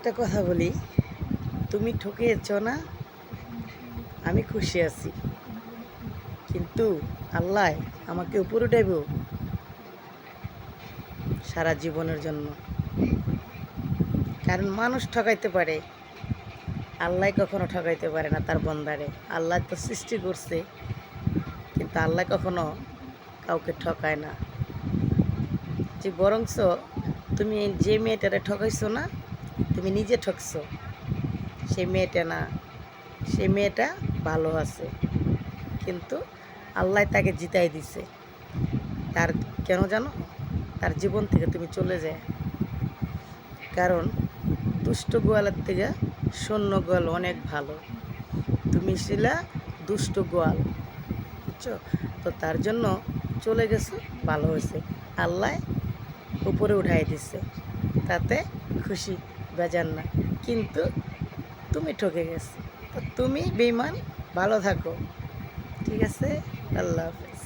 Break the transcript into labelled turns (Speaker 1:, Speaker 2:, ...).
Speaker 1: একটা কথা বলি, তুমি ঠকিয়েছ না, আমি খুশি আছি। কিন্তু আল্লাহ আমাকে উপরে উঠাইব সারা জীবনের জন্য। কারণ মানুষ ঠকাইতে পারে, আল্লাহ কখনো ঠকাইতে পারে না তার বন্দারে। আল্লাহ তো সৃষ্টি করছে, কিন্তু আল্লাহ কখনো কাউকে ঠকায় না। যে বরঞ্চ তুমি যে মেয়েটারে ঠকাইছো না, তুমি নিজে ঠকছো। সেই মেয়েটা না, সেই মেয়েটা ভালো আছে, কিন্তু আল্লাহ তাকে জিতাই দিছে। তার কেন জানো? তার জীবন থেকে তুমি চলে যায়। কারণ দুষ্ট গোয়ালের থেকে শূন্য গোয়াল অনেক ভালো। তুমি ছিলা দুষ্ট গোয়াল, বুঝছো? তো তার জন্য চলে গেছো, ভালো হয়েছে। আল্লাহ উপরে উঠাই দিচ্ছে, তাতে খুশি, বেজান না। কিন্তু তুমি ঠকে গেছো, তো তুমি বেঈমান। ভালো থাকো, ঠিক আছে? আল্লাহ হাফেজ।